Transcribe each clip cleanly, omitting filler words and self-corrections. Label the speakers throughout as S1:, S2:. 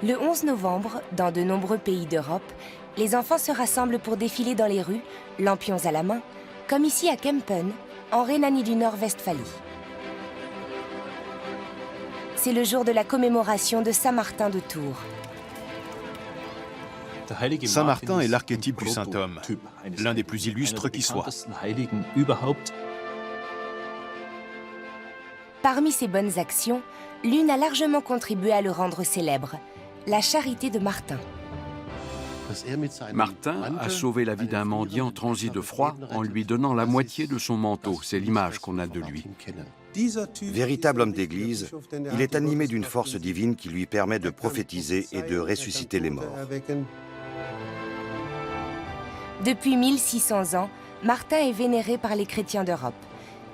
S1: Le 11 novembre, dans de nombreux pays d'Europe, les enfants se rassemblent pour défiler dans les rues, lampions à la main, comme ici à Kempen, en Rhénanie du Nord-Westphalie. C'est le jour de la commémoration de Saint Martin de Tours.
S2: Saint Martin est l'archétype du saint homme, l'un des plus illustres qui soit.
S1: Parmi ses bonnes actions, l'une a largement contribué à le rendre célèbre, la charité de Martin.
S3: Martin a sauvé la vie d'un mendiant transi de froid en lui donnant la moitié de son manteau. C'est l'image qu'on a de lui.
S4: Véritable homme d'église, il est animé d'une force divine qui lui permet de prophétiser et de ressusciter les morts.
S1: Depuis 1600 ans, Martin est vénéré par les chrétiens d'Europe.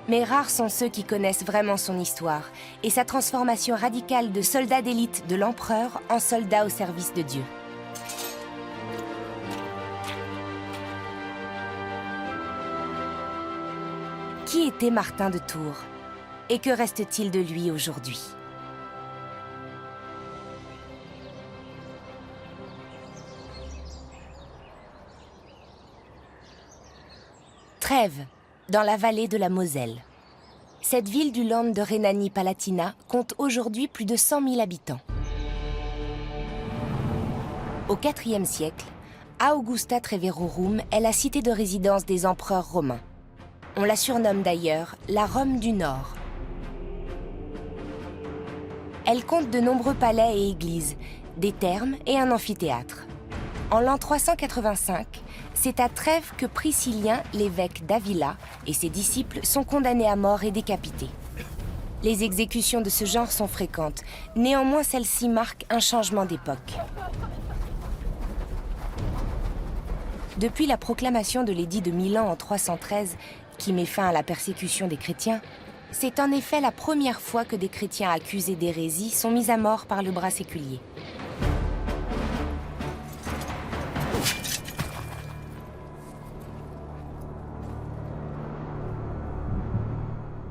S1: Mais rares sont ceux qui connaissent vraiment son histoire et sa transformation radicale de soldat d'élite de l'empereur en soldat au service de Dieu. Qui était Martin de Tours? Et que reste-t-il de lui aujourd'hui? Trèves, dans la vallée de la Moselle. Cette ville du Land de Rhénanie-Palatinat compte aujourd'hui plus de 100 000 habitants. Au IVe siècle, Augusta Treverorum est la cité de résidence des empereurs romains. On la surnomme d'ailleurs la Rome du Nord. Elle compte de nombreux palais et églises, des thermes et un amphithéâtre. En l'an 385, c'est à Trèves que Priscillien, l'évêque d'Avila, et ses disciples sont condamnés à mort et décapités. Les exécutions de ce genre sont fréquentes, néanmoins celle-ci marque un changement d'époque. Depuis la proclamation de l'édit de Milan en 313, qui met fin à la persécution des chrétiens, c'est en effet la première fois que des chrétiens accusés d'hérésie sont mis à mort par le bras séculier.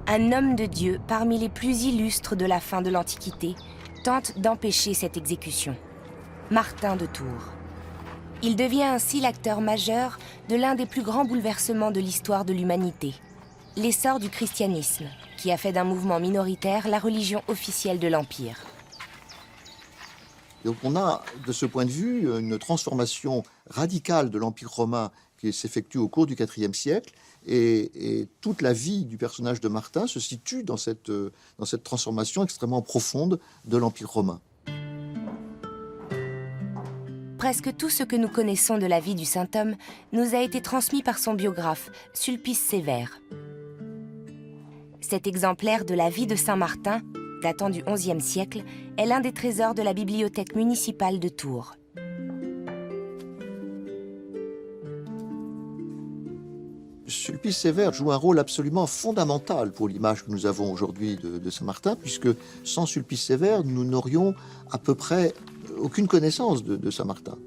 S1: Un homme de Dieu, parmi les plus illustres de la fin de l'Antiquité, tente d'empêcher cette exécution. Martin de Tours. Il devient ainsi l'acteur majeur de l'un des plus grands bouleversements de l'histoire de l'humanité, l'essor du christianisme, qui a fait d'un mouvement minoritaire la religion officielle de l'Empire.
S5: Donc on a, de ce point de vue, une transformation radicale de l'Empire romain qui s'effectue au cours du IVe siècle, et toute la vie du personnage de Martin se situe dans cette transformation extrêmement profonde de l'Empire romain.
S1: Presque tout ce que nous connaissons de la vie du saint homme nous a été transmis par son biographe, Sulpice Sévère. Cet exemplaire de la vie de saint Martin, datant du XIe siècle, est l'un des trésors de la bibliothèque municipale de Tours.
S5: Sulpice Sévère joue un rôle absolument fondamental pour l'image que nous avons aujourd'hui de saint Martin, puisque sans Sulpice Sévère, nous n'aurions à peu près aucune connaissance de saint Martin.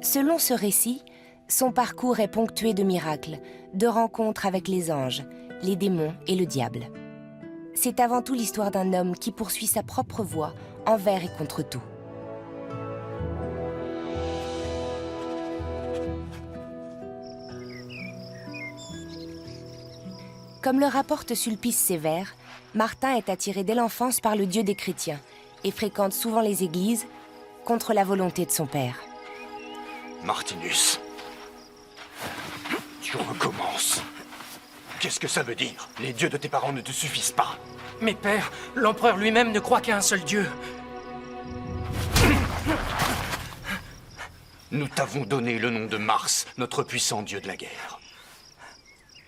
S1: Selon ce récit, son parcours est ponctué de miracles, de rencontres avec les anges, les démons et le diable. C'est avant tout l'histoire d'un homme qui poursuit sa propre voie envers et contre tout. Comme le rapporte Sulpice Sévère, Martin est attiré dès l'enfance par le Dieu des chrétiens et fréquente souvent les églises contre la volonté de son père.
S6: Martinus, tu recommences. Qu'est-ce que ça veut dire? Les dieux de tes parents ne te suffisent pas.
S7: Mais père, l'empereur lui-même ne croit qu'à un seul dieu.
S6: Nous t'avons donné le nom de Mars, notre puissant dieu de la guerre.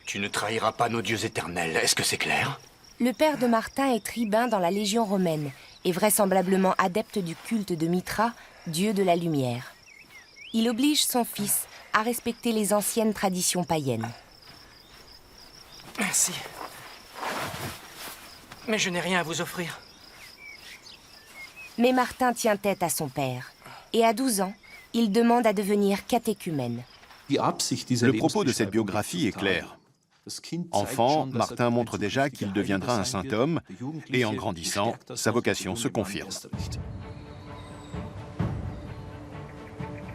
S6: Tu ne trahiras pas nos dieux éternels, est-ce que c'est clair?
S1: Le père de Martin est tribun dans la Légion romaine et vraisemblablement adepte du culte de Mithra, dieu de la lumière. Il oblige son fils à respecter les anciennes traditions païennes.
S7: Merci. Mais je n'ai rien à vous offrir.
S1: Mais Martin tient tête à son père. Et à 12 ans, il demande à devenir catéchumène.
S2: Le propos de cette biographie est clair. Enfant, Martin montre déjà qu'il deviendra un saint homme, et en grandissant, sa vocation se confirme.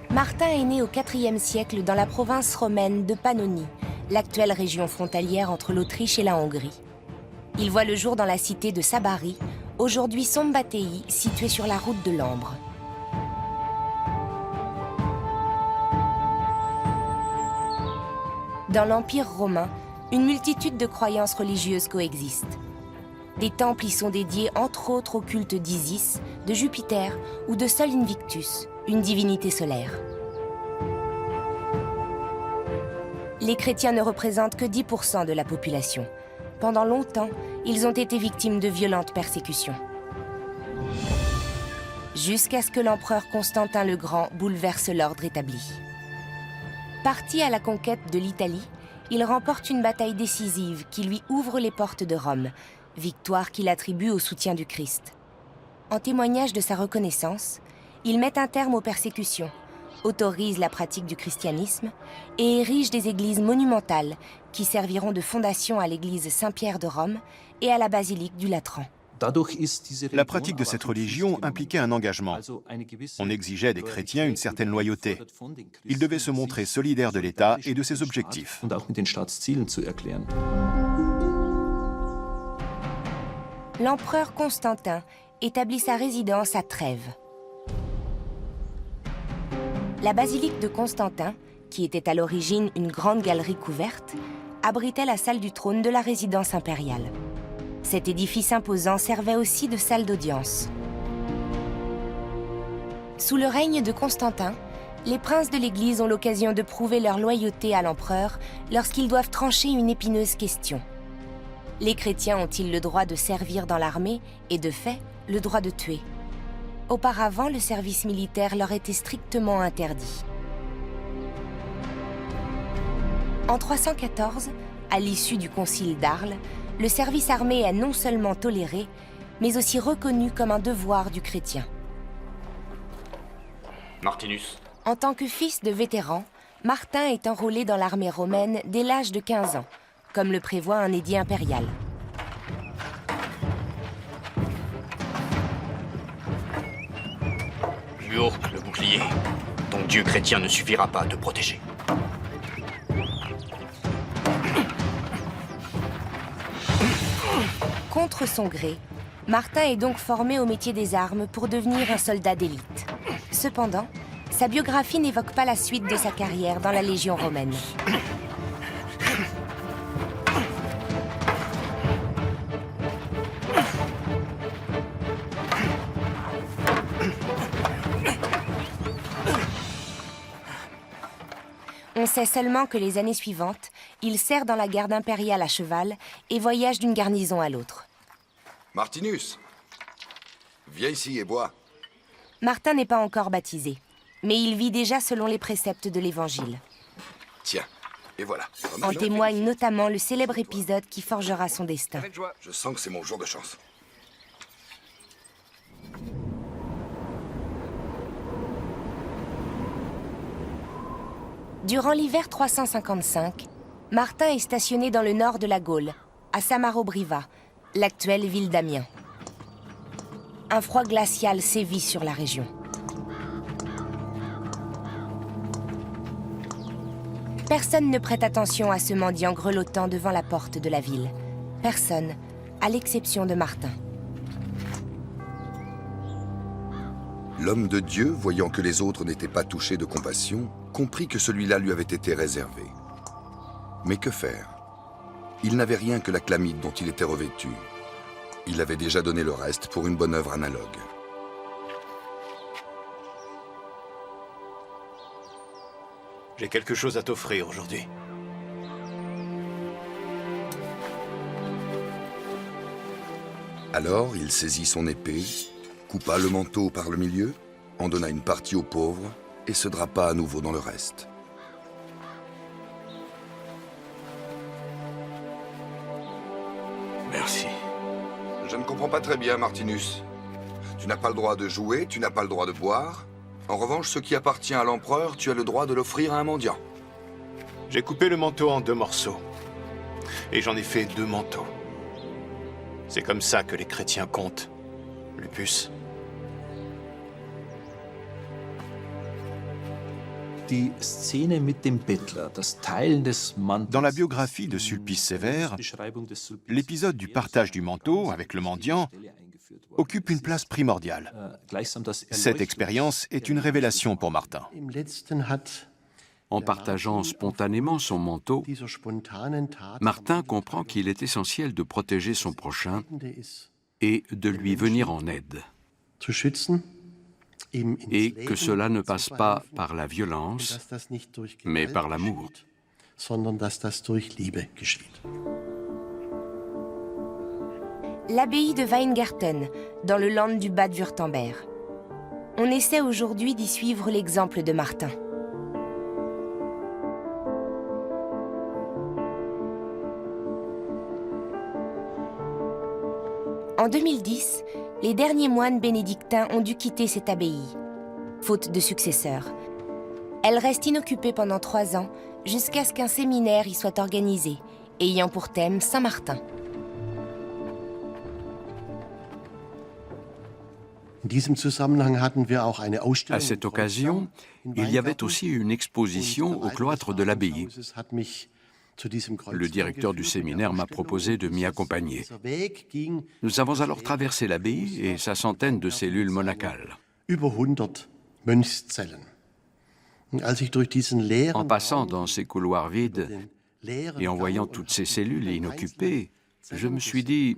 S1: Martin est né au IVe siècle dans la province romaine de Pannonie, l'actuelle région frontalière entre l'Autriche et la Hongrie. Il voit le jour dans la cité de Sabari, aujourd'hui Szombathely, située sur la route de l'Ambre. Dans l'Empire romain, une multitude de croyances religieuses coexistent. Des temples y sont dédiés entre autres au culte d'Isis, de Jupiter ou de Sol Invictus, une divinité solaire. Les chrétiens ne représentent que 10% de la population. Pendant longtemps, ils ont été victimes de violentes persécutions. Jusqu'à ce que l'empereur Constantin le Grand bouleverse l'ordre établi. Parti à la conquête de l'Italie, il remporte une bataille décisive qui lui ouvre les portes de Rome, victoire qu'il attribue au soutien du Christ. En témoignage de sa reconnaissance, il met un terme aux persécutions, autorise la pratique du christianisme et érige des églises monumentales qui serviront de fondation à l'église Saint-Pierre de Rome et à la basilique du Latran.
S2: La pratique de cette religion impliquait un engagement. On exigeait des chrétiens une certaine loyauté. Ils devaient se montrer solidaires de l'État et de ses objectifs.
S1: L'empereur Constantin établit sa résidence à Trèves. La basilique de Constantin, qui était à l'origine une grande galerie couverte, abritait la salle du trône de la résidence impériale. Cet édifice imposant servait aussi de salle d'audience. Sous le règne de Constantin, les princes de l'Église ont l'occasion de prouver leur loyauté à l'empereur lorsqu'ils doivent trancher une épineuse question. Les chrétiens ont-ils le droit de servir dans l'armée et, de fait, le droit de tuer? Auparavant, le service militaire leur était strictement interdit. En 314, à l'issue du concile d'Arles, le service armé est non seulement toléré, mais aussi reconnu comme un devoir du chrétien.
S6: Martinus.
S1: En tant que fils de vétéran, Martin est enrôlé dans l'armée romaine dès l'âge de 15 ans, comme le prévoit un édit impérial.
S6: Björk, le bouclier. Ton dieu chrétien ne suffira pas à te protéger.
S1: Contre son gré, Martin est donc formé au métier des armes pour devenir un soldat d'élite. Cependant, sa biographie n'évoque pas la suite de sa carrière dans la Légion romaine. On sait seulement que les années suivantes, il sert dans la garde impériale à cheval et voyage d'une garnison à l'autre.
S8: Martinus, viens ici et bois.
S1: Martin n'est pas encore baptisé, mais il vit déjà selon les préceptes de l'Évangile.
S8: Tiens, et voilà.
S1: En témoigne notamment le célèbre épisode qui forgera son destin.
S8: Je sens que c'est mon jour de chance.
S1: Durant l'hiver 355, Martin est stationné dans le nord de la Gaule, à Samarobriva, l'actuelle ville d'Amiens. Un froid glacial sévit sur la région. Personne ne prête attention à ce mendiant grelottant devant la porte de la ville. Personne, à l'exception de Martin.
S8: L'homme de Dieu, voyant que les autres n'étaient pas touchés de compassion, comprit que celui-là lui avait été réservé. Mais que faire? Il n'avait rien que la chlamyde dont il était revêtu. Il avait déjà donné le reste pour une bonne œuvre analogue.
S2: J'ai quelque chose à t'offrir aujourd'hui.
S8: Alors, il saisit son épée, coupa le manteau par le milieu, en donna une partie aux pauvres et se drapa à nouveau dans le reste.
S2: Merci.
S8: Je ne comprends pas très bien, Martinus. Tu n'as pas le droit de jouer, tu n'as pas le droit de boire. En revanche, ce qui appartient à l'empereur, tu as le droit de l'offrir à un mendiant.
S2: J'ai coupé le manteau en 2 morceaux. Et j'en ai fait 2 manteaux. C'est comme ça que les chrétiens comptent, Lupus. Dans la biographie de Sulpice Sévère, l'épisode du partage du manteau avec le mendiant occupe une place primordiale. Cette expérience est une révélation pour Martin.
S3: En partageant spontanément son manteau, Martin comprend qu'il est essentiel de protéger son prochain et de lui venir en aide. Et que cela ne passe pas par la violence, mais par l'amour.
S1: L'abbaye de Weingarten, dans le land du Bade-Wurtemberg. On essaie aujourd'hui d'y suivre l'exemple de Martin. En 2010, les derniers moines bénédictins ont dû quitter cette abbaye, faute de successeurs. Elle reste inoccupée pendant 3 ans, jusqu'à ce qu'un séminaire y soit organisé, ayant pour thème Saint-Martin.
S3: À cette occasion, il y avait aussi une exposition au cloître de l'abbaye. Le directeur du séminaire m'a proposé de m'y accompagner. Nous avons alors traversé l'abbaye et sa centaine de cellules monacales. En passant dans ces couloirs vides et en voyant toutes ces cellules inoccupées, je me suis dit,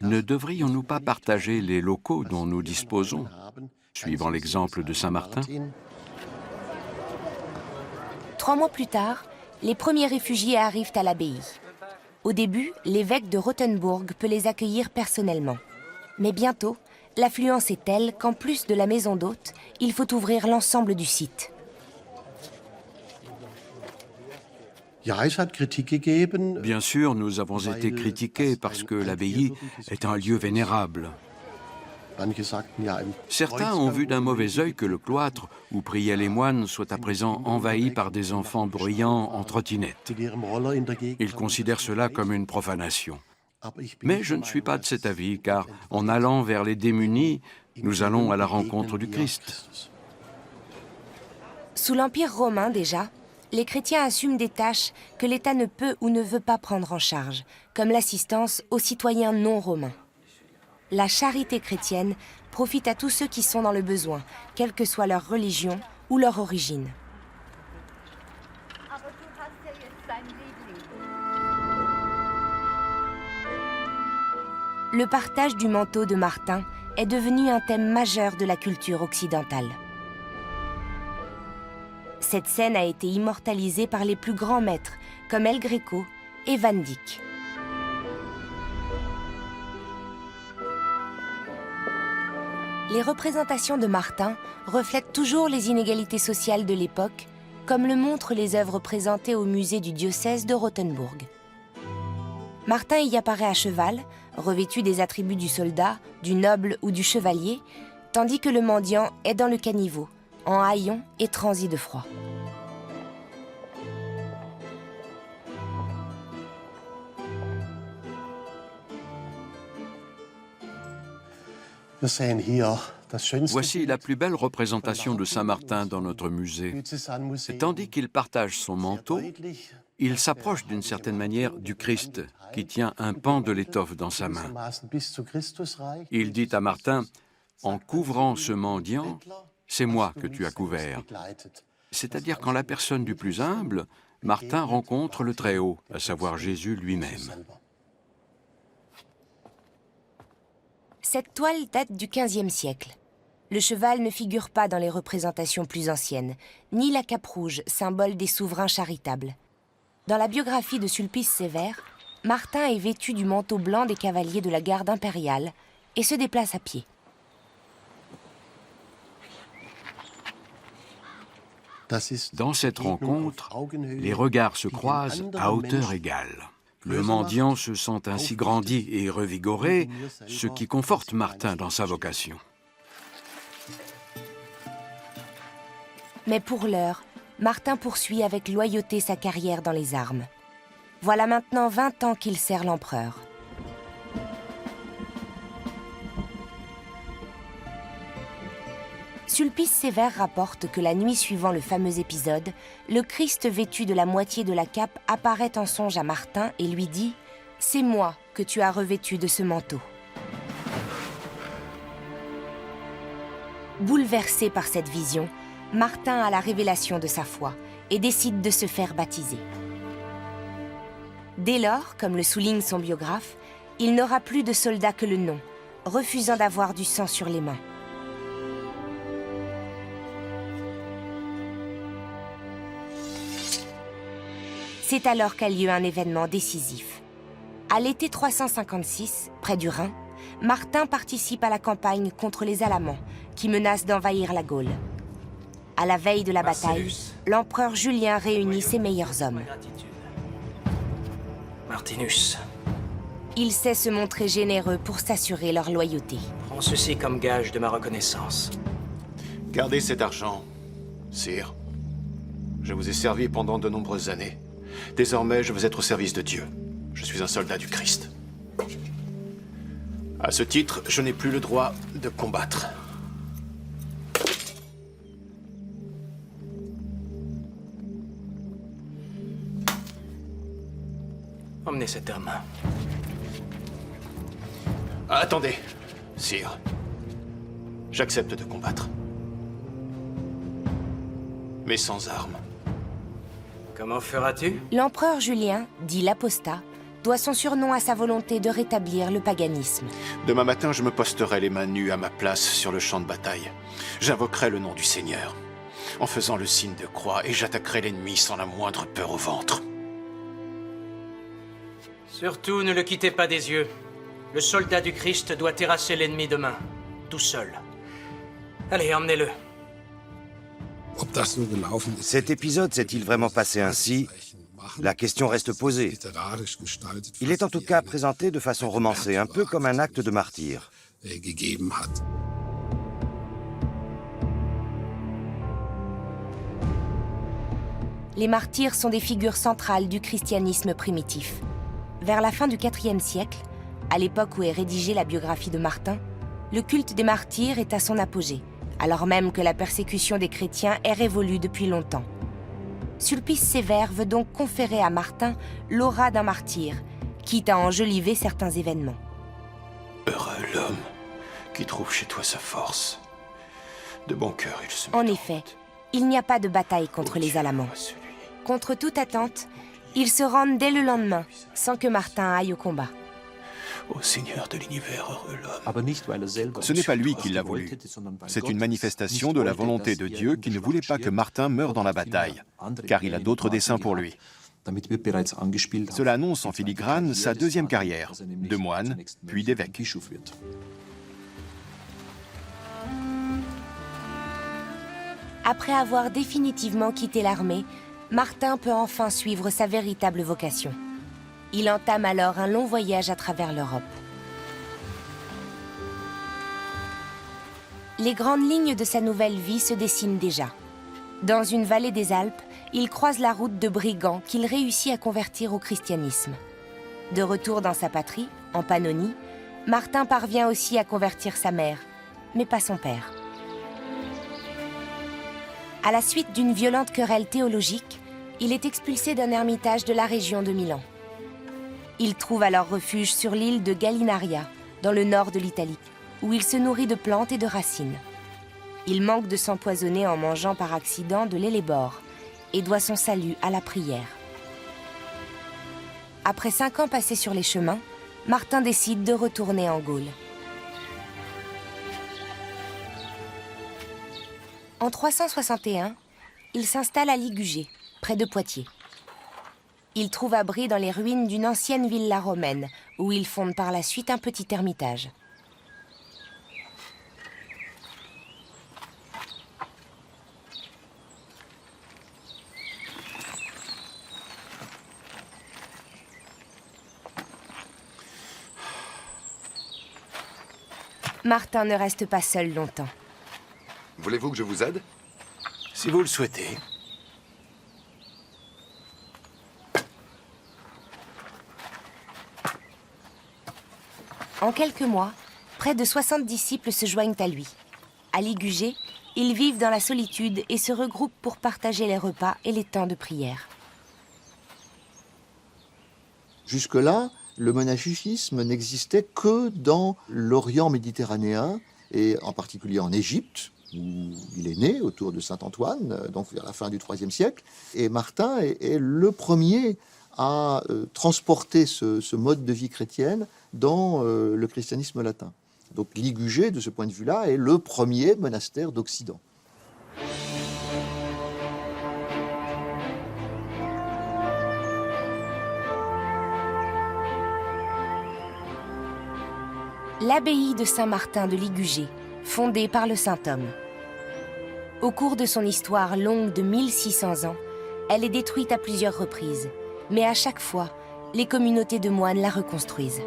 S3: ne devrions-nous pas partager les locaux dont nous disposons, suivant l'exemple de Saint-Martin ?
S1: 3 mois plus tard, les premiers réfugiés arrivent à l'abbaye. Au début, l'évêque de Rothenburg peut les accueillir personnellement. Mais bientôt, l'affluence est telle qu'en plus de la maison d'hôte, il faut ouvrir l'ensemble du site.
S3: Bien sûr, nous avons été critiqués parce que l'abbaye est un lieu vénérable. Certains ont vu d'un mauvais œil que le cloître où priaient les moines soit à présent envahi par des enfants bruyants en trottinette. Ils considèrent cela comme une profanation. Mais je ne suis pas de cet avis, car en allant vers les démunis, nous allons à la rencontre du Christ.
S1: Sous l'Empire romain déjà, les chrétiens assument des tâches que l'État ne peut ou ne veut pas prendre en charge, comme l'assistance aux citoyens non romains. La charité chrétienne profite à tous ceux qui sont dans le besoin, quelle que soit leur religion ou leur origine. Le partage du manteau de Martin est devenu un thème majeur de la culture occidentale. Cette scène a été immortalisée par les plus grands maîtres, comme El Greco et Van Dyck. Les représentations de Martin reflètent toujours les inégalités sociales de l'époque, comme le montrent les œuvres présentées au musée du diocèse de Rothenburg. Martin y apparaît à cheval, revêtu des attributs du soldat, du noble ou du chevalier, tandis que le mendiant est dans le caniveau, en haillons et transi de froid.
S3: Voici la plus belle représentation de Saint-Martin dans notre musée. Tandis qu'il partage son manteau, il s'approche d'une certaine manière du Christ, qui tient un pan de l'étoffe dans sa main. Il dit à Martin, « En couvrant ce mendiant, c'est moi que tu as couvert. » C'est-à-dire qu'en la personne du plus humble, Martin rencontre le Très-Haut, à savoir Jésus lui-même.
S1: Cette toile date du XVe siècle. Le cheval ne figure pas dans les représentations plus anciennes, ni la cape rouge, symbole des souverains charitables. Dans la biographie de Sulpice Sévère, Martin est vêtu du manteau blanc des cavaliers de la garde impériale et se déplace à pied.
S3: Dans cette rencontre, les regards se croisent à hauteur égale. Le mendiant se sent ainsi grandi et revigoré, ce qui conforte Martin dans sa vocation.
S1: Mais pour l'heure, Martin poursuit avec loyauté sa carrière dans les armes. Voilà maintenant 20 ans qu'il sert l'empereur. Sulpice Sévère rapporte que la nuit suivant le fameux épisode, le Christ vêtu de la moitié de la cape apparaît en songe à Martin et lui dit « C'est moi que tu as revêtu de ce manteau ». Bouleversé par cette vision, Martin a la révélation de sa foi et décide de se faire baptiser. Dès lors, comme le souligne son biographe, il n'aura plus de soldat que le nom, refusant d'avoir du sang sur les mains. C'est alors qu'a lieu un événement décisif. À l'été 356, près du Rhin, Martin participe à la campagne contre les Alamans, qui menacent d'envahir la Gaule. À la veille de la bataille, l'empereur Julien réunit ses meilleurs hommes.
S7: Martinus,
S1: Il sait se montrer généreux pour s'assurer leur loyauté.
S7: prends ceci comme gage de ma reconnaissance.
S2: Gardez cet argent, sire. Je vous ai servi pendant de nombreuses années. Désormais, je veux être au service de Dieu. Je suis un soldat du Christ. À ce titre, je n'ai plus le droit de combattre.
S7: Emmenez cet homme.
S2: Attendez, sire. J'accepte de combattre. Mais sans armes.
S7: Comment feras-tu?
S1: L'empereur Julien, dit l'apostat, doit son surnom à sa volonté de rétablir le paganisme.
S2: Demain matin, je me posterai les mains nues à ma place sur le champ de bataille. J'invoquerai le nom du Seigneur, en faisant le signe de croix, et j'attaquerai l'ennemi sans la moindre peur au ventre.
S7: Surtout, ne le quittez pas des yeux. Le soldat du Christ doit terrasser l'ennemi demain, tout seul. Allez, emmenez-le.
S4: Cet épisode s'est-il vraiment passé ainsi? La question reste posée. Il est en tout cas présenté de façon romancée, un peu comme un acte de martyr.
S1: Les martyrs sont des figures centrales du christianisme primitif. Vers la fin du IVe siècle, à l'époque où est rédigée la biographie de Martin, le culte des martyrs est à son apogée, alors même que la persécution des chrétiens est révolue depuis longtemps. Sulpice Sévère veut donc conférer à Martin l'aura d'un martyr, quitte à enjoliver certains événements.
S2: Heureux l'homme qui trouve chez toi sa force. De bon cœur, il se met
S1: En
S2: en
S1: effet,
S2: route.
S1: il n'y a pas de bataille contre
S2: Oh
S1: les
S2: Dieu,
S1: Alamans.
S2: moi celui.
S1: Contre toute attente, ils se rendent dès le lendemain, sans que Martin aille au combat.
S2: Ô Seigneur de l'univers, heureux l'homme.
S9: Ce n'est pas lui qui l'a voulu. C'est une manifestation de la volonté de Dieu qui ne voulait pas que Martin meure dans la bataille, car il a d'autres desseins pour lui. Cela annonce en filigrane sa deuxième carrière, de moine, puis d'évêque.
S1: Après avoir définitivement quitté l'armée, Martin peut enfin suivre sa véritable vocation. Il entame alors un long voyage à travers l'Europe. Les grandes lignes de sa nouvelle vie se dessinent déjà. Dans une vallée des Alpes, il croise la route de brigands qu'il réussit à convertir au christianisme. De retour dans sa patrie, en Pannonie, Martin parvient aussi à convertir sa mère, mais pas son père. À la suite d'une violente querelle théologique, il est expulsé d'un ermitage de la région de Milan. Il trouve alors refuge sur l'île de Gallinaria, dans le nord de l'Italie, où il se nourrit de plantes et de racines. Il manque de s'empoisonner en mangeant par accident de l'hellébore et doit son salut à la prière. Après 5 ans passés sur les chemins, Martin décide de retourner en Gaule. En 361, il s'installe à Ligugé, près de Poitiers. Il trouve abri dans les ruines d'une ancienne villa romaine, où il fonde par la suite un petit ermitage. Martin ne reste pas seul longtemps.
S8: Voulez-vous que je vous aide?
S2: Si vous le souhaitez.
S1: En quelques mois, près de 60 disciples se joignent à lui. À Ligugé, ils vivent dans la solitude et se regroupent pour partager les repas et les temps de prière.
S5: Jusque-là, le monachisme n'existait que dans l'Orient méditerranéen, et en particulier en Égypte, où il est né, autour de Saint-Antoine, donc vers la fin du IIIe siècle. Et Martin est le premier à transporter ce mode de vie chrétienne dans le christianisme latin. Donc Ligugé, de ce point de vue-là, est le premier monastère d'Occident.
S1: L'abbaye de Saint-Martin de Ligugé, fondée par le saint homme. Au cours de son histoire longue de 1600 ans, elle est détruite à plusieurs reprises, mais à chaque fois, les communautés de moines la reconstruisent.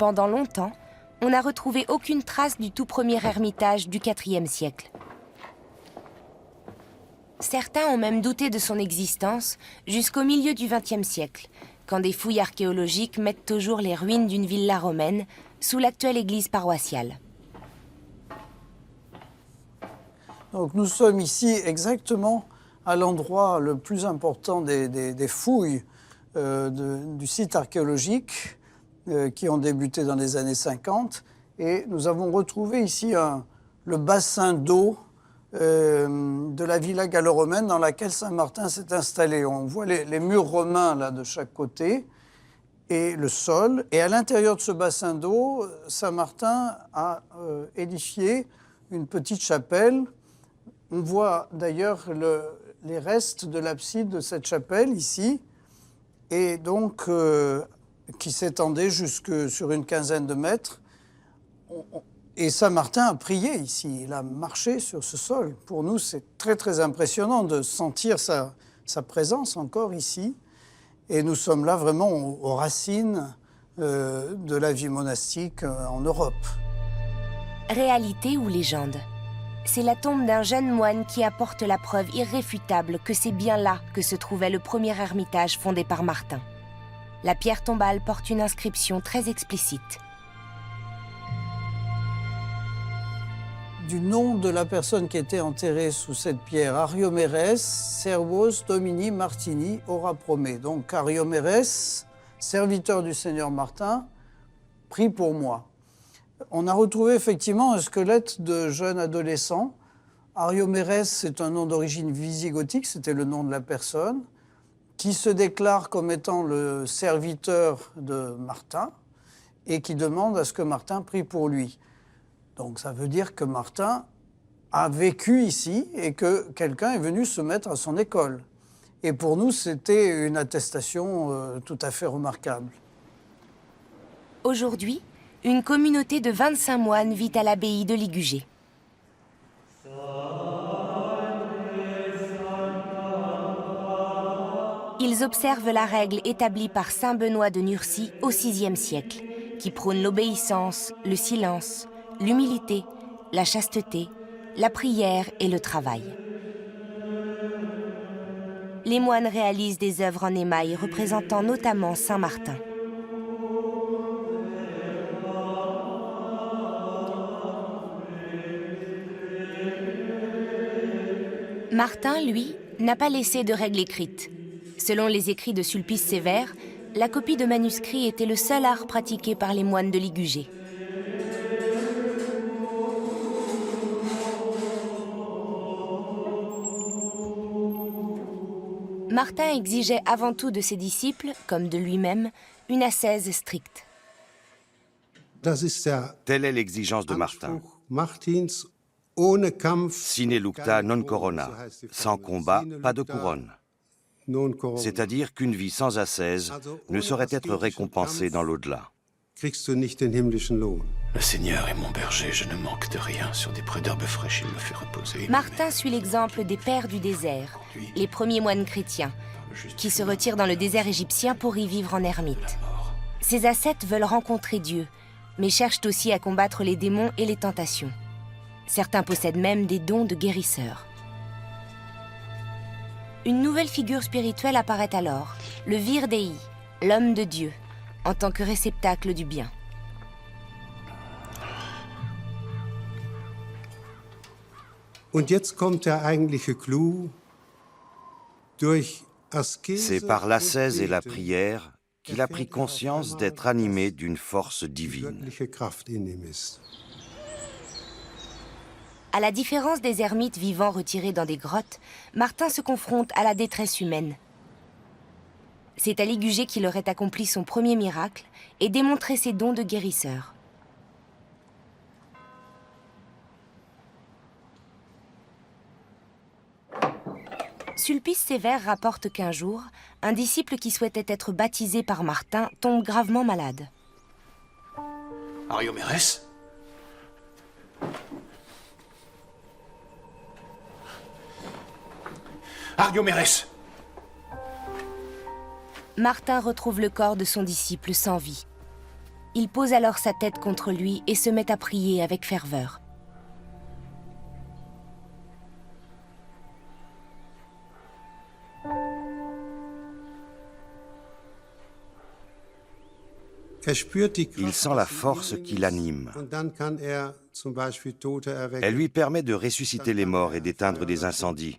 S1: Pendant longtemps, on n'a retrouvé aucune trace du tout premier ermitage du IVe siècle. Certains ont même douté de son existence jusqu'au milieu du XXe siècle, quand des fouilles archéologiques mettent au jour les ruines d'une villa romaine sous l'actuelle église paroissiale.
S10: Donc nous sommes ici exactement à l'endroit le plus important des fouilles du site archéologique qui ont débuté dans les années 50. Et nous avons retrouvé ici le bassin d'eau de la villa gallo-romaine dans laquelle Saint-Martin s'est installé. On voit les murs romains là, de chaque côté et le sol. Et à l'intérieur de ce bassin d'eau, Saint-Martin a édifié une petite chapelle. On voit d'ailleurs les restes de l'abside de cette chapelle ici, et donc qui s'étendait jusque sur une quinzaine de mètres. Et Saint-Martin a prié ici, il a marché sur ce sol. Pour nous, c'est très très impressionnant de sentir sa présence encore ici. Et nous sommes là vraiment aux racines de la vie monastique en Europe.
S1: Réalité ou légende? C'est la tombe d'un jeune moine qui apporte la preuve irréfutable que c'est bien là que se trouvait le premier ermitage fondé par Martin. La pierre tombale porte une inscription très explicite.
S10: Du nom de la personne qui était enterrée sous cette pierre, Ariomeres Servos Domini Martini ora promé. Donc Ariomeres, serviteur du Seigneur Martin, prie pour moi. On a retrouvé effectivement un squelette de jeune adolescent. Ariomeres, c'est un nom d'origine visigothique, c'était le nom de la personne, qui se déclare comme étant le serviteur de Martin et qui demande à ce que Martin prie pour lui. Donc ça veut dire que Martin a vécu ici et que quelqu'un est venu se mettre à son école. Et pour nous, c'était une attestation tout à fait remarquable.
S1: Aujourd'hui, une communauté de 25 moines vit à l'abbaye de Ligugé. Ils observent la règle établie par saint Benoît de Nursie au VIe siècle, qui prône l'obéissance, le silence, l'humilité, la chasteté, la prière et le travail. Les moines réalisent des œuvres en émail représentant notamment Saint Martin. Martin, lui, n'a pas laissé de règle écrite. Selon les écrits de Sulpice Sévère, la copie de manuscrits était le seul art pratiqué par les moines de Ligugé. Martin exigeait avant tout de ses disciples, comme de lui-même, une ascèse stricte.
S4: Telle est l'exigence de Martin. Sine lucta non corona. Sans combat, pas de couronne. C'est-à-dire qu'une vie sans ascèse ne saurait être récompensée dans l'au-delà.
S9: Le Seigneur est mon berger, je ne manque de rien. Sur des prés d'herbes fraîches, il me fait reposer.
S1: Martin suit l'exemple des pères du désert, les premiers moines chrétiens, qui se retirent dans le désert égyptien pour y vivre en ermite. Ces ascètes veulent rencontrer Dieu, mais cherchent aussi à combattre les démons et les tentations. Certains possèdent même des dons de guérisseurs. Une nouvelle figure spirituelle apparaît alors, le Vir Dei, l'homme de Dieu, en tant que réceptacle du bien.
S4: C'est par l'ascèse et la prière qu'il a pris conscience d'être animé d'une force divine.
S1: À la différence des ermites vivant retirés dans des grottes, Martin se confronte à la détresse humaine. C'est à Ligugé qu'il aurait accompli son premier miracle et démontré ses dons de guérisseur. Sulpice Sévère rapporte qu'un jour, un disciple qui souhaitait être baptisé par Martin tombe gravement malade.
S2: Ariomérès ? Ariomérès !
S1: Martin retrouve le corps de son disciple sans vie. Il pose alors sa tête contre lui et se met à prier avec ferveur.
S4: Il sent la force qui l'anime. Elle lui permet de ressusciter les morts et d'éteindre des incendies.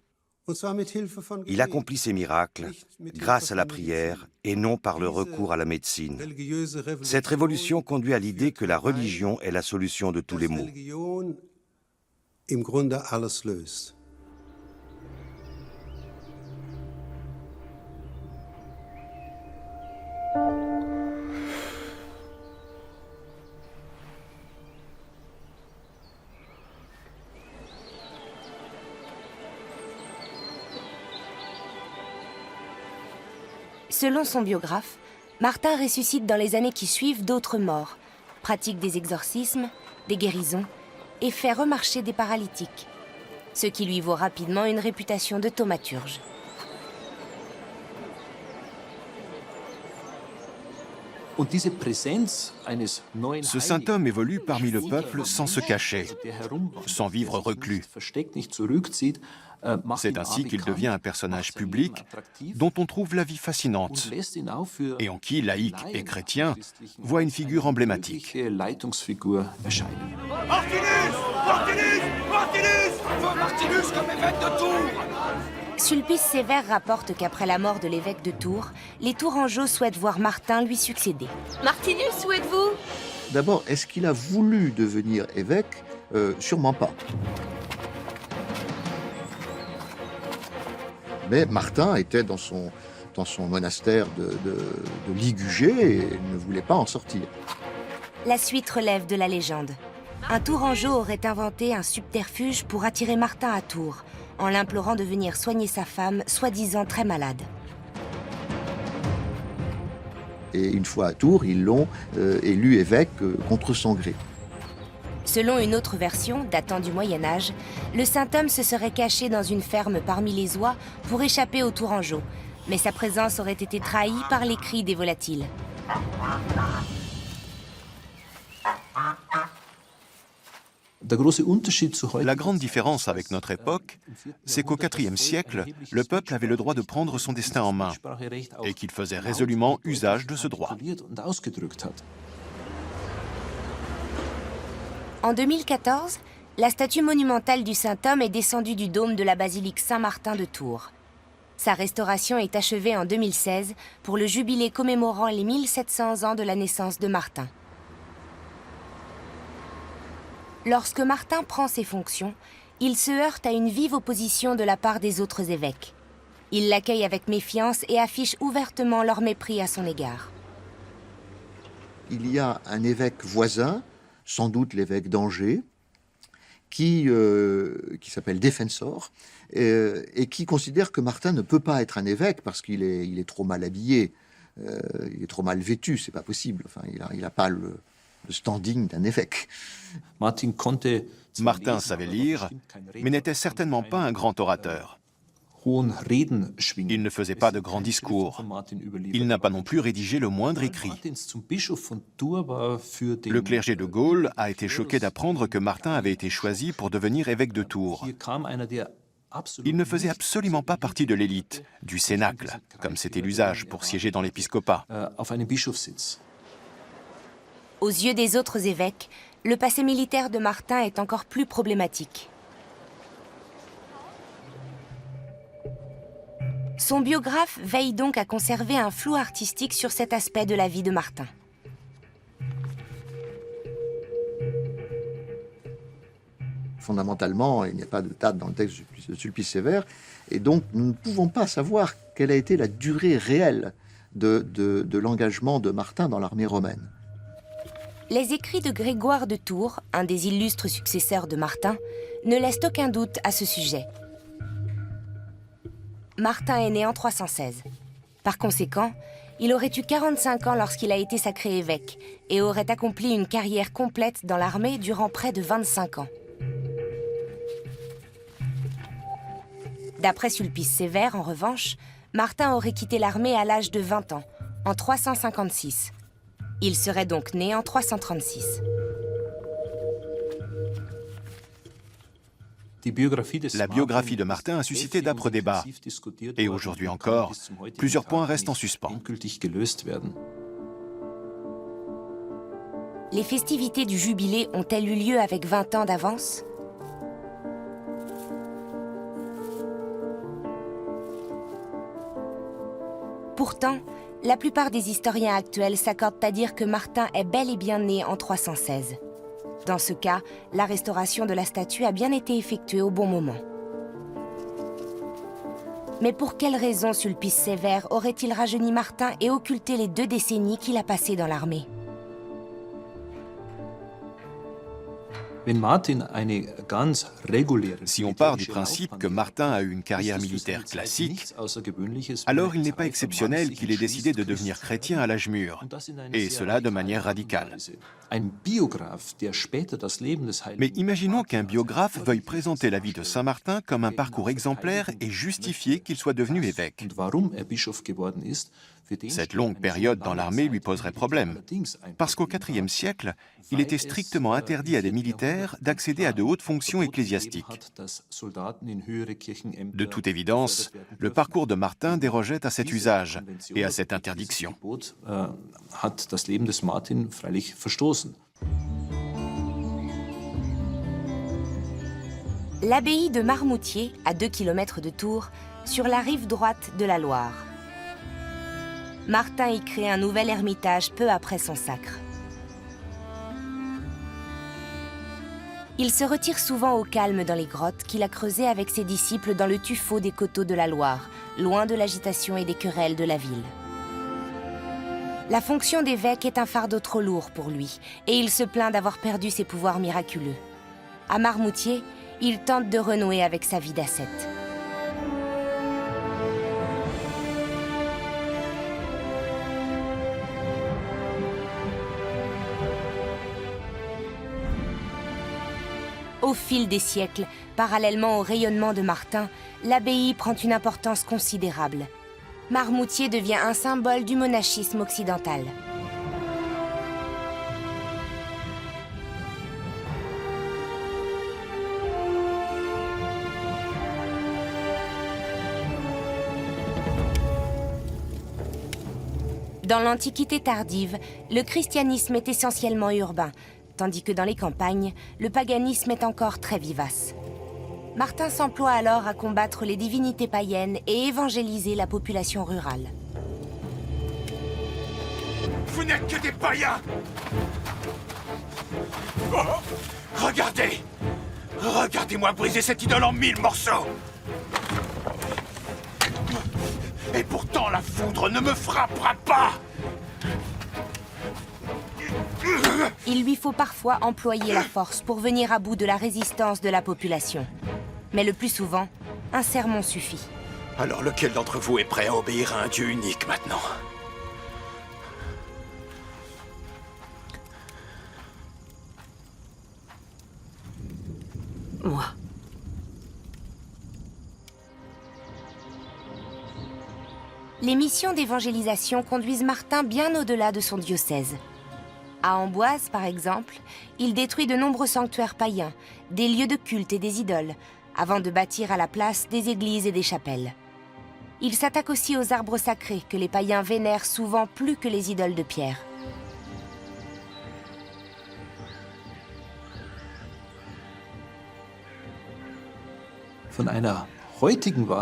S4: Il accomplit ses miracles grâce à la prière et non par le recours à la médecine. Cette révolution conduit à l'idée que la religion est la solution de tous les maux.
S1: Selon son biographe, Martin ressuscite dans les années qui suivent d'autres morts, pratique des exorcismes, des guérisons et fait remarcher des paralytiques, ce qui lui vaut rapidement une réputation de thaumaturge.
S2: Ce saint homme évolue parmi le peuple sans se cacher, sans vivre reclus. C'est ainsi qu'il devient un personnage public dont on trouve la vie fascinante et en qui laïcs et chrétiens voient une figure emblématique.
S11: Martinus! Martinus! Martinus! Martinus comme évêque de Tours!
S1: Sulpice Sévère rapporte qu'après la mort de l'évêque de Tours, les Tourangeaux souhaitent voir Martin lui succéder.
S12: Martinus, où êtes-vous?
S5: D'abord, est-ce qu'il a voulu devenir évêque? Sûrement pas. Mais Martin était dans son monastère de Ligugé et ne voulait pas en sortir.
S1: La suite relève de la légende. Un Tourangeau aurait inventé un subterfuge pour attirer Martin à Tours, en l'implorant de venir soigner sa femme, soi-disant très malade.
S5: Et une fois à Tours, ils l'ont élu évêque contre son gré.
S1: Selon une autre version, datant du Moyen-Âge, le saint homme se serait caché dans une ferme parmi les oies pour échapper aux Tourangeaux, mais sa présence aurait été trahie par les cris des volatiles.
S2: La grande différence avec notre époque, c'est qu'au IVe siècle, le peuple avait le droit de prendre son destin en main et qu'il faisait résolument usage de ce droit.
S1: En 2014, la statue monumentale du Saint-Homme est descendue du dôme de la basilique Saint-Martin de Tours. Sa restauration est achevée en 2016 pour le jubilé commémorant les 1700 ans de la naissance de Martin. Lorsque Martin prend ses fonctions, il se heurte à une vive opposition de la part des autres évêques. Ils l'accueillent avec méfiance et affichent ouvertement leur mépris à son égard.
S5: Il y a un évêque voisin, sans doute l'évêque d'Angers, qui s'appelle Défensor, et qui considère que Martin ne peut pas être un évêque parce qu'il est trop mal habillé, il est trop mal vêtu, c'est pas possible. Enfin, il n'a pas le standing d'un évêque.
S2: Martin savait lire, mais n'était certainement pas un grand orateur. Il ne faisait pas de grands discours. Il n'a pas non plus rédigé le moindre écrit. Le clergé de Gaulle a été choqué d'apprendre que Martin avait été choisi pour devenir évêque de Tours. Il ne faisait absolument pas partie de l'élite, du cénacle, comme c'était l'usage pour siéger dans l'épiscopat.
S1: Aux yeux des autres évêques, le passé militaire de Martin est encore plus problématique. Son biographe veille donc à conserver un flou artistique sur cet aspect de la vie de Martin.
S5: Fondamentalement, il n'y a pas de date dans le texte de Sulpice Sévère, et donc nous ne pouvons pas savoir quelle a été la durée réelle de l'engagement de Martin dans l'armée romaine.
S1: Les écrits de Grégoire de Tours, un des illustres successeurs de Martin, ne laissent aucun doute à ce sujet. Martin est né en 316. Par conséquent, il aurait eu 45 ans lorsqu'il a été sacré évêque et aurait accompli une carrière complète dans l'armée durant près de 25 ans. D'après Sulpice Sévère, en revanche, Martin aurait quitté l'armée à l'âge de 20 ans, en 356. Il serait donc né en 336.
S2: La biographie de Martin a suscité d'âpres débats. Et aujourd'hui encore, plusieurs points restent en suspens.
S1: Les festivités du jubilé ont-elles eu lieu avec 20 ans d'avance ? Pourtant, la plupart des historiens actuels s'accordent à dire que Martin est bel et bien né en 316. Dans ce cas, la restauration de la statue a bien été effectuée au bon moment. Mais pour quelle raison Sulpice Sévère aurait-il rajeuni Martin et occulté les 2 décennies qu'il a passées dans l'armée ?
S2: Si on part du principe que Martin a eu une carrière militaire classique, alors il n'est pas exceptionnel qu'il ait décidé de devenir chrétien à l'âge mûr, et cela de manière radicale. Mais imaginons qu'un biographe veuille présenter la vie de Saint Martin comme un parcours exemplaire et justifier qu'il soit devenu évêque. Cette longue période dans l'armée lui poserait problème, parce qu'au IVe siècle, il était strictement interdit à des militaires d'accéder à de hautes fonctions ecclésiastiques. De toute évidence, le parcours de Martin dérogeait à cet usage et à cette interdiction.
S1: L'abbaye de Marmoutier, à 2 km de Tours, sur la rive droite de la Loire. Martin y crée un nouvel ermitage peu après son sacre. Il se retire souvent au calme dans les grottes qu'il a creusées avec ses disciples dans le tuffeau des coteaux de la Loire, loin de l'agitation et des querelles de la ville. La fonction d'évêque est un fardeau trop lourd pour lui, et il se plaint d'avoir perdu ses pouvoirs miraculeux. À Marmoutier, il tente de renouer avec sa vie d'ascète. Au fil des siècles, parallèlement au rayonnement de Martin, l'abbaye prend une importance considérable. Marmoutier devient un symbole du monachisme occidental. Dans l'Antiquité tardive, le christianisme est essentiellement urbain, tandis que dans les campagnes, le paganisme est encore très vivace. Martin s'emploie alors à combattre les divinités païennes et évangéliser la population rurale.
S11: Vous n'êtes que des païens! Oh, regardez! Regardez-moi briser cette idole en 1000 morceaux! Et pourtant, la foudre ne me frappera pas!
S1: Il lui faut parfois employer la force pour venir à bout de la résistance de la population. Mais le plus souvent, un sermon suffit.
S11: Alors lequel d'entre vous est prêt à obéir à un Dieu unique maintenant?
S12: Moi.
S1: Les missions d'évangélisation conduisent Martin bien au-delà de son diocèse. À Amboise, par exemple, il détruit de nombreux sanctuaires païens, des lieux de culte et des idoles, avant de bâtir à la place des églises et des chapelles. Il s'attaque aussi aux arbres sacrés que les païens vénèrent souvent plus que les idoles de pierre.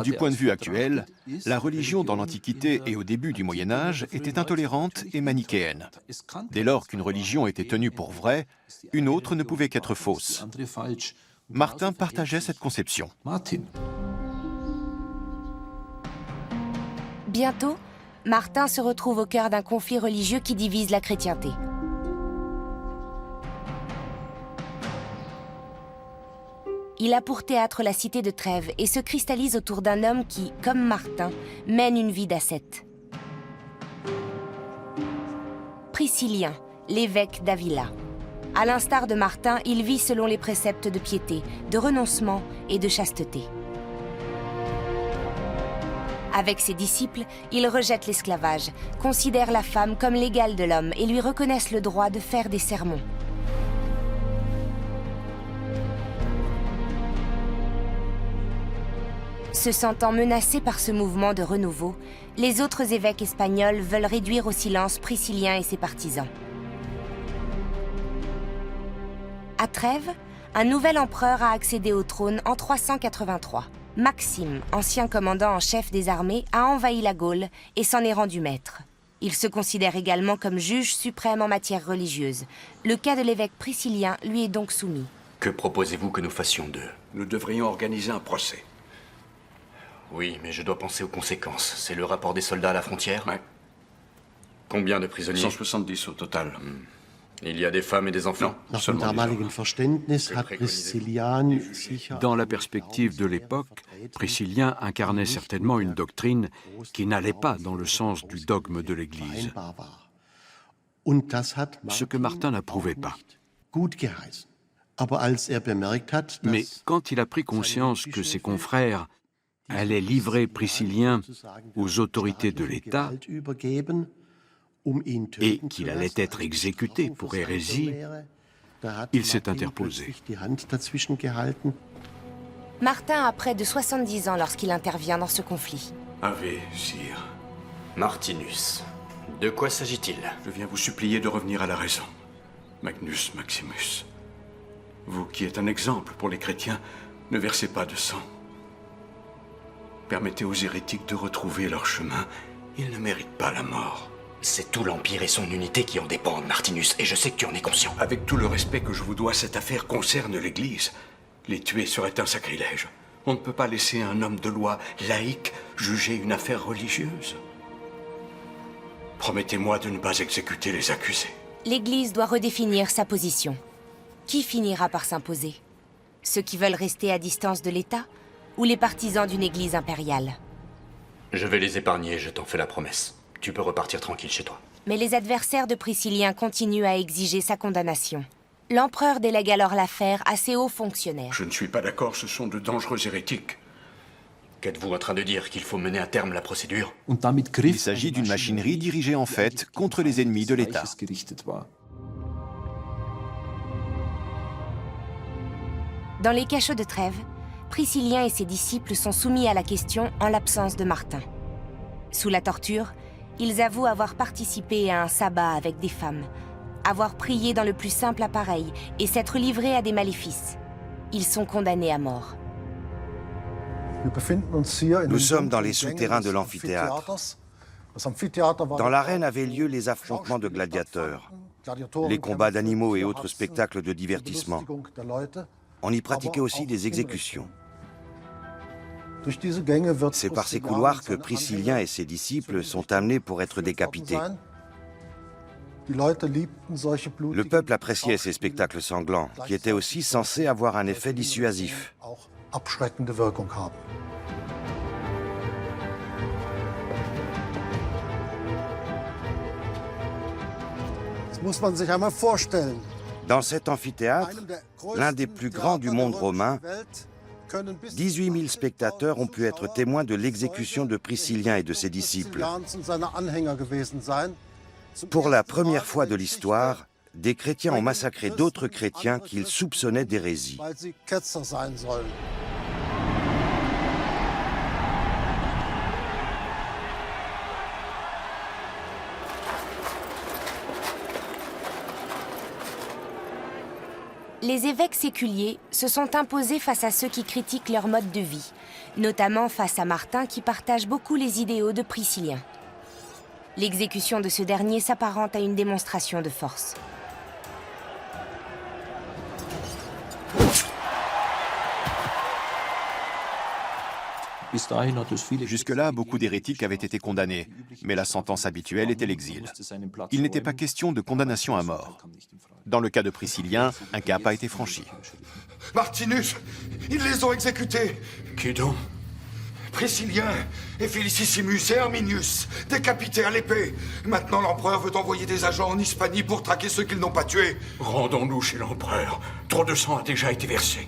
S2: Du point de vue actuel, la religion dans l'Antiquité et au début du Moyen Âge était intolérante et manichéenne. Dès lors qu'une religion était tenue pour vraie, une autre ne pouvait qu'être fausse. Martin partageait cette conception.
S1: Bientôt, Martin se retrouve au cœur d'un conflit religieux qui divise la chrétienté. Il a pour théâtre la cité de Trèves et se cristallise autour d'un homme qui, comme Martin, mène une vie d'ascète. Priscillien, l'évêque d'Avila. À l'instar de Martin, il vit selon les préceptes de piété, de renoncement et de chasteté. Avec ses disciples, il rejette l'esclavage, considère la femme comme l'égale de l'homme et lui reconnaissent le droit de faire des sermons. Se sentant menacés par ce mouvement de renouveau, les autres évêques espagnols veulent réduire au silence Priscillien et ses partisans. À Trèves, un nouvel empereur a accédé au trône en 383. Maxime, ancien commandant en chef des armées, a envahi la Gaule et s'en est rendu maître. Il se considère également comme juge suprême en matière religieuse. Le cas de l'évêque Priscillien lui est donc soumis.
S6: Que proposez-vous que nous fassions d'eux?
S3: Nous devrions organiser un procès.
S6: Oui, mais je dois penser aux conséquences. C'est le rapport des soldats à la frontière?
S3: Ouais.
S6: Combien de prisonniers?
S3: 170 au total.
S6: Il y a des femmes et des enfants?
S3: Non, seulement des hommes. Dans la perspective de l'époque, Priscillien incarnait certainement une doctrine qui n'allait pas dans le sens du dogme de l'Église. Ce que Martin n'approuvait pas. Mais quand il a pris conscience que ses confrères allaient livrer Priscillien aux autorités de l'État et qu'il allait être exécuté pour hérésie, il s'est interposé.
S1: Martin a près de 70 ans lorsqu'il intervient dans ce conflit.
S3: Ave, sire.
S6: Martinus, de quoi s'agit-il?
S3: Je viens vous supplier de revenir à la raison. Magnus Maximus, vous qui êtes un exemple pour les chrétiens, ne versez pas de sang. Permettez aux hérétiques de retrouver leur chemin. Ils ne méritent pas la mort.
S6: C'est tout l'Empire et son unité qui en dépendent, Martinus, et je sais que tu en es conscient.
S3: Avec tout le respect que je vous dois, cette affaire concerne l'Église. Les tuer serait un sacrilège. On ne peut pas laisser un homme de loi laïque juger une affaire religieuse. Promettez-moi de ne pas exécuter les accusés.
S1: L'Église doit redéfinir sa position. Qui finira par s'imposer? Ceux qui veulent rester à distance de l'État ou les partisans d'une Église impériale?
S6: Je vais les épargner, je t'en fais la promesse. Tu peux repartir tranquille chez toi.
S1: Mais les adversaires de Priscillien continuent à exiger sa condamnation. L'empereur délègue alors l'affaire à ses hauts fonctionnaires.
S3: Je ne suis pas d'accord, ce sont de dangereux hérétiques.
S6: Qu'êtes-vous en train de dire? Qu'il faut mener à terme la procédure?
S2: Il s'agit d'une machinerie dirigée en fait contre les ennemis de l'État.
S1: Dans les cachots de Trèves, Priscillien et ses disciples sont soumis à la question en l'absence de Martin. Sous la torture, ils avouent avoir participé à un sabbat avec des femmes, avoir prié dans le plus simple appareil et s'être livrés à des maléfices. Ils sont condamnés à mort.
S4: Nous sommes dans les souterrains de l'amphithéâtre. Dans l'arène avaient lieu les affrontements de gladiateurs, les combats d'animaux et autres spectacles de divertissement. On y pratiquait aussi des exécutions. C'est par ces couloirs que Priscillien et ses disciples sont amenés pour être décapités. Le peuple appréciait ces spectacles sanglants, qui étaient aussi censés avoir un effet dissuasif. Dans cet amphithéâtre, l'un des plus grands du monde romain, 18 000 spectateurs ont pu être témoins de l'exécution de Priscillien et de ses disciples. Pour la première fois de l'histoire, des chrétiens ont massacré d'autres chrétiens qu'ils soupçonnaient d'hérésie.
S1: Les évêques séculiers se sont imposés face à ceux qui critiquent leur mode de vie, notamment face à Martin qui partage beaucoup les idéaux de Priscillien. L'exécution de ce dernier s'apparente à une démonstration de force.
S2: Jusque-là, beaucoup d'hérétiques avaient été condamnés, mais la sentence habituelle était l'exil. Il n'était pas question de condamnation à mort. Dans le cas de Priscillien, un cap a été franchi.
S11: Martinus, ils les ont exécutés.
S3: Qui donc?
S11: Priscillien et Felicissimus et Herminius, décapités à l'épée. Maintenant, l'empereur veut envoyer des agents en Hispanie pour traquer ceux qu'ils n'ont pas tués.
S3: Rendons-nous chez l'empereur. Trop de sang a déjà été versé.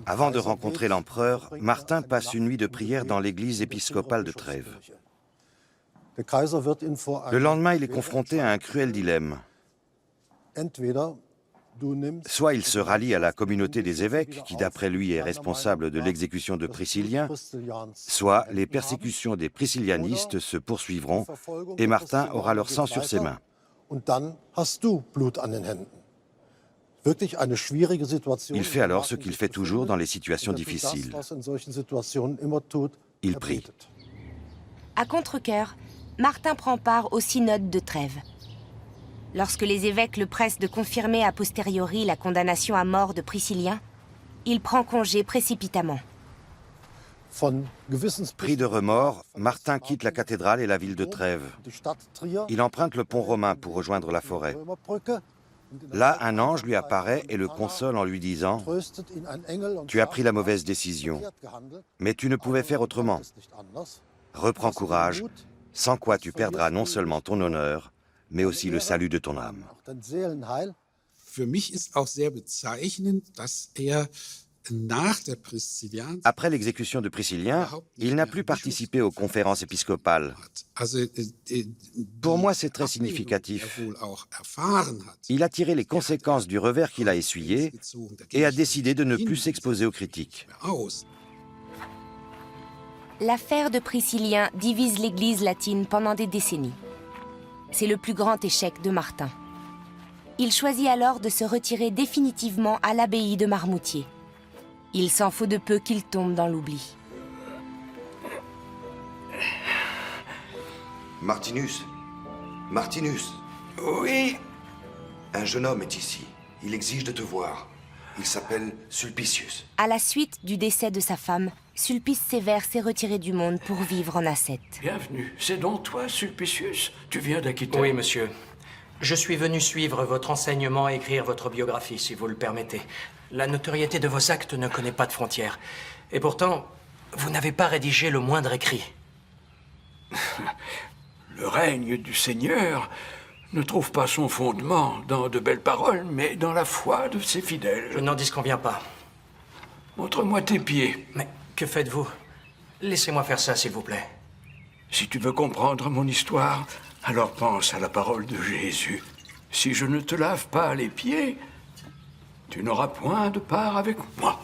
S4: Avant de rencontrer l'empereur, Martin passe une nuit de prière dans l'église épiscopale de Trèves. Le lendemain, il est confronté à un cruel dilemme. Soit il se rallie à la communauté des évêques, qui d'après lui est responsable de l'exécution de Priscillien, soit les persécutions des priscillianistes se poursuivront et Martin aura leur sang sur ses mains. Il fait alors ce qu'il fait toujours dans les situations difficiles. Il prie.
S1: À contre-cœur, Martin prend part au synode de Trèves. Lorsque les évêques le pressent de confirmer a posteriori la condamnation à mort de Priscillien, il prend congé précipitamment.
S4: Pris de remords, Martin quitte la cathédrale et la ville de Trèves. Il emprunte le pont romain pour rejoindre la forêt. Là, un ange lui apparaît et le console en lui disant « Tu as pris la mauvaise décision, mais tu ne pouvais faire autrement. Reprends courage, sans quoi tu perdras non seulement ton honneur, mais aussi le salut de ton âme. » Après l'exécution de Priscillien, il n'a plus participé aux conférences épiscopales. Pour moi, c'est très significatif. Il a tiré les conséquences du revers qu'il a essuyé et a décidé de ne plus s'exposer aux critiques.
S1: L'affaire de Priscillien divise l'Église latine pendant des décennies. C'est le plus grand échec de Martin. Il choisit alors de se retirer définitivement à l'abbaye de Marmoutier. Il s'en faut de peu qu'il tombe dans l'oubli.
S8: Martinus. Martinus.
S3: Oui.
S8: Un jeune homme est ici. Il exige de te voir. Il s'appelle Sulpicius.
S1: À la suite du décès de sa femme, Sulpice Sévère s'est retiré du monde pour vivre en ascète.
S3: Bienvenue. C'est donc toi, Sulpicius? Tu viens d'Aquitaine?
S7: Oui, monsieur. Je suis venu suivre votre enseignement et écrire votre biographie, si vous le permettez. La notoriété de vos actes ne connaît pas de frontières. Et pourtant, vous n'avez pas rédigé le moindre écrit.
S3: Le règne du Seigneur ne trouve pas son fondement dans de belles paroles, mais dans la foi de ses fidèles.
S7: Je n'en disconviens pas.
S3: Montre-moi tes pieds.
S7: Mais que faites-vous? Laissez-moi faire ça, s'il vous plaît.
S3: Si tu veux comprendre mon histoire, alors pense à la parole de Jésus. Si je ne te lave pas les pieds, tu n'auras point de part avec moi.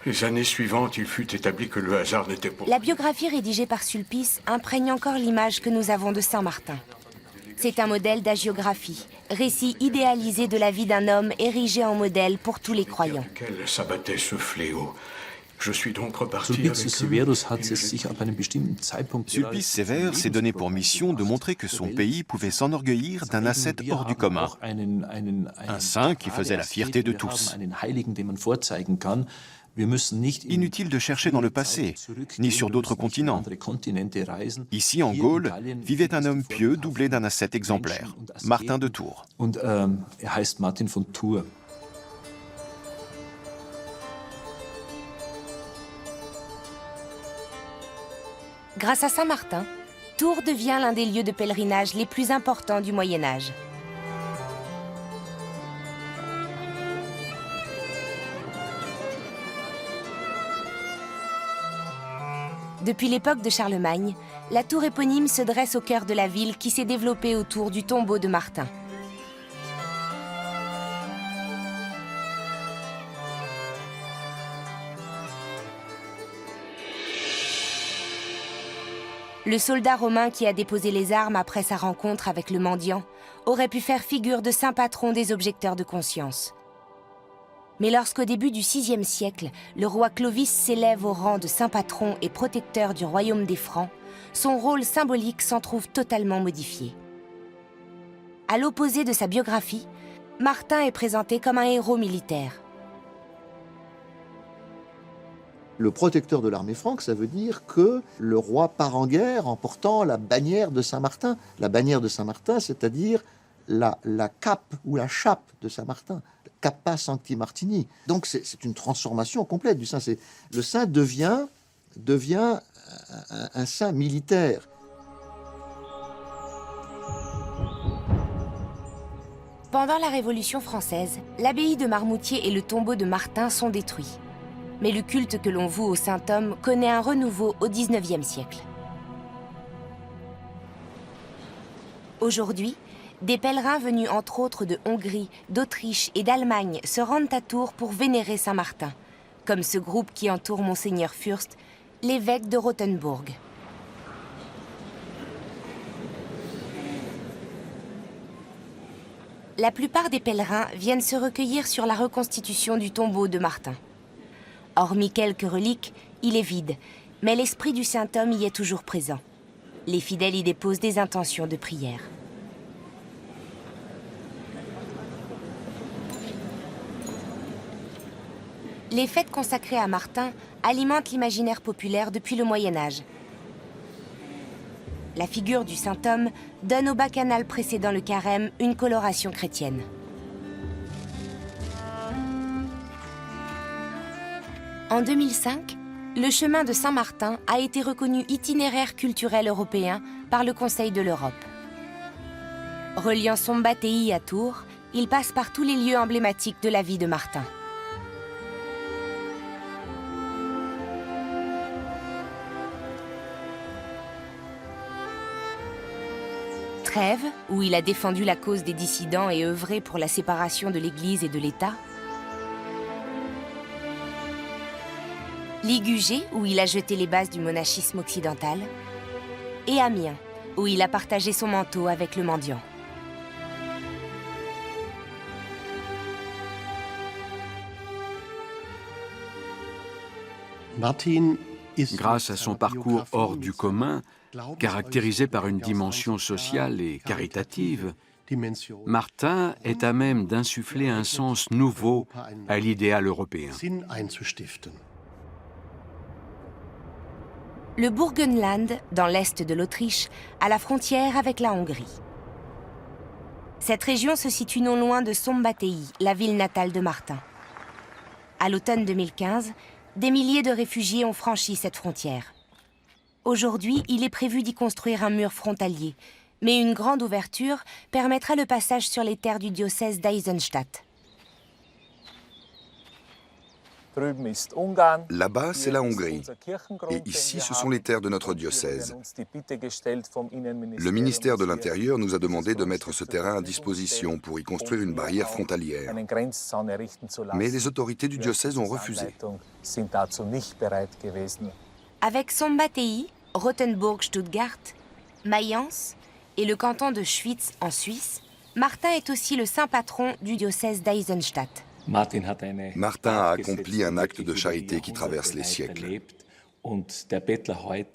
S3: Les années suivantes, il fut établi que le hasard n'était pas...
S1: La biographie rédigée par Sulpice imprègne encore l'image que nous avons de Saint Martin. C'est un modèle d'hagiographie, récit idéalisé de la vie d'un homme érigé en modèle pour tous les croyants.
S3: Quel s'abattait ce fléau. Je suis donc reparti avec eux.
S2: Sulpice Sévère s'est donné pour mission de montrer que son pays pouvait s'enorgueillir d'un ascète hors du commun, un saint qui faisait la fierté de tous. Inutile de chercher dans le passé, ni sur d'autres continents. Ici, en Gaule, vivait un homme pieux doublé d'un ascète exemplaire, Martin de Tours.
S1: Grâce à Saint Martin, Tours devient l'un des lieux de pèlerinage les plus importants du Moyen-Âge. Depuis l'époque de Charlemagne, la tour éponyme se dresse au cœur de la ville qui s'est développée autour du tombeau de Martin. Le soldat romain qui a déposé les armes après sa rencontre avec le mendiant aurait pu faire figure de saint patron des objecteurs de conscience. Mais lorsqu'au début du VIe siècle, le roi Clovis s'élève au rang de saint patron et protecteur du royaume des Francs, son rôle symbolique s'en trouve totalement modifié. À l'opposé de sa biographie, Martin est présenté comme un héros militaire.
S5: Le protecteur de l'armée franque, ça veut dire que le roi part en guerre en portant la bannière de Saint-Martin. La bannière de Saint-Martin, c'est-à-dire la cape ou la chape de Saint-Martin, Cappa Sancti Martini. Donc c'est une transformation complète du saint. Le saint devient un saint militaire.
S1: Pendant la Révolution française, l'abbaye de Marmoutier et le tombeau de Martin sont détruits. Mais le culte que l'on voue au Saint-Homme connaît un renouveau au XIXe siècle. Aujourd'hui, des pèlerins venus entre autres de Hongrie, d'Autriche et d'Allemagne se rendent à Tours pour vénérer Saint-Martin, comme ce groupe qui entoure Monseigneur Fürst, l'évêque de Rothenburg. La plupart des pèlerins viennent se recueillir sur la reconstitution du tombeau de Martin. Hormis quelques reliques, il est vide, mais l'esprit du saint homme y est toujours présent. Les fidèles y déposent des intentions de prière. Les fêtes consacrées à Martin alimentent l'imaginaire populaire depuis le Moyen-Âge. La figure du saint homme donne au bacchanal précédant le carême une coloration chrétienne. En 2005, le chemin de Saint-Martin a été reconnu itinéraire culturel européen par le Conseil de l'Europe. Reliant Szombathely à Tours, il passe par tous les lieux emblématiques de la vie de Martin. Trèves, où il a défendu la cause des dissidents et œuvré pour la séparation de l'Église et de l'État. Ligugé, où il a jeté les bases du monachisme occidental, et Amiens, où il a partagé son manteau avec le mendiant.
S3: Grâce à son parcours hors du commun, caractérisé par une dimension sociale et caritative, Martin est à même d'insuffler un sens nouveau à l'idéal européen.
S1: Le Burgenland, dans l'est de l'Autriche, à la frontière avec la Hongrie. Cette région se situe non loin de Szombathely, la ville natale de Martin. À l'automne 2015, des milliers de réfugiés ont franchi cette frontière. Aujourd'hui, il est prévu d'y construire un mur frontalier, mais une grande ouverture permettra le passage sur les terres du diocèse d'Eisenstadt.
S8: Là-bas, c'est la Hongrie. Et ici, ce sont les terres de notre diocèse. Le ministère de l'Intérieur nous a demandé de mettre ce terrain à disposition pour y construire une barrière frontalière. Mais les autorités du diocèse ont refusé.
S1: Avec Szombathely, Rothenburg-Stuttgart, Mayence et le canton de Schwyz en Suisse, Martin est aussi le saint patron du diocèse d'Eisenstadt.
S8: Martin a accompli un acte de charité qui traverse les siècles.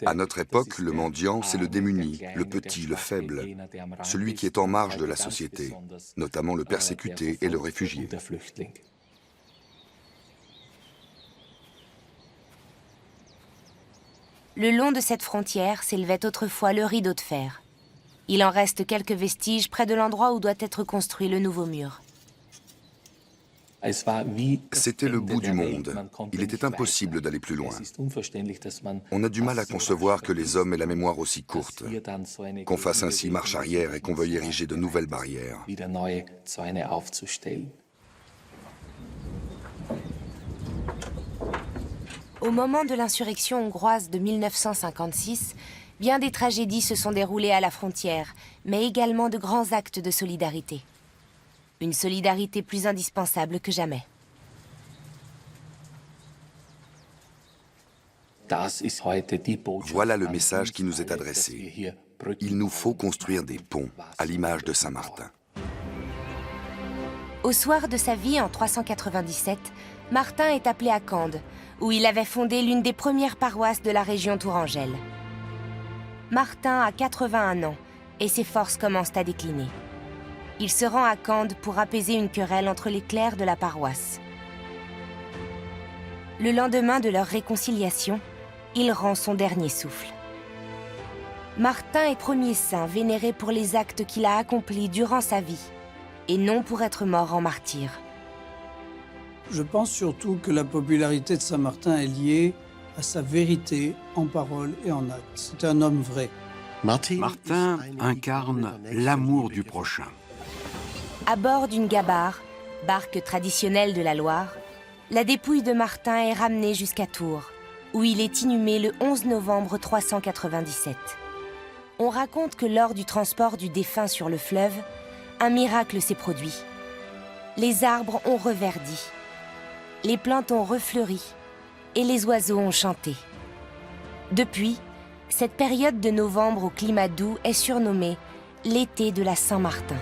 S8: À notre époque, le mendiant, c'est le démuni, le petit, le faible, celui qui est en marge de la société, notamment le persécuté et le réfugié.
S1: Le long de cette frontière s'élevait autrefois le rideau de fer. Il en reste quelques vestiges près de l'endroit où doit être construit le nouveau mur.
S8: C'était le bout du monde. Il était impossible d'aller plus loin. On a du mal à concevoir que les hommes aient la mémoire aussi courte, qu'on fasse ainsi marche arrière et qu'on veuille ériger de nouvelles barrières.
S1: Au moment de l'insurrection hongroise de 1956, bien des tragédies se sont déroulées à la frontière, mais également de grands actes de solidarité. Une solidarité plus indispensable que jamais.
S8: Voilà le message qui nous est adressé. Il nous faut construire des ponts, à l'image de Saint-Martin.
S1: Au soir de sa vie, en 397, Martin est appelé à Cande, où il avait fondé l'une des premières paroisses de la région tourangelle. Martin a 81 ans et ses forces commencent à décliner. Il se rend à Cande pour apaiser une querelle entre les clercs de la paroisse. Le lendemain de leur réconciliation, il rend son dernier souffle. Martin est premier saint vénéré pour les actes qu'il a accomplis durant sa vie, et non pour être mort en martyr.
S10: Je pense surtout que la popularité de Saint Martin est liée à sa vérité en parole et en acte. C'est un homme vrai.
S3: Martin incarne l'amour du prochain.
S1: À bord d'une gabarre, barque traditionnelle de la Loire, la dépouille de Martin est ramenée jusqu'à Tours, où il est inhumé le 11 novembre 397. On raconte que lors du transport du défunt sur le fleuve, un miracle s'est produit. Les arbres ont reverdi, les plantes ont refleuri et les oiseaux ont chanté. Depuis, cette période de novembre au climat doux est surnommée l'été de la Saint-Martin.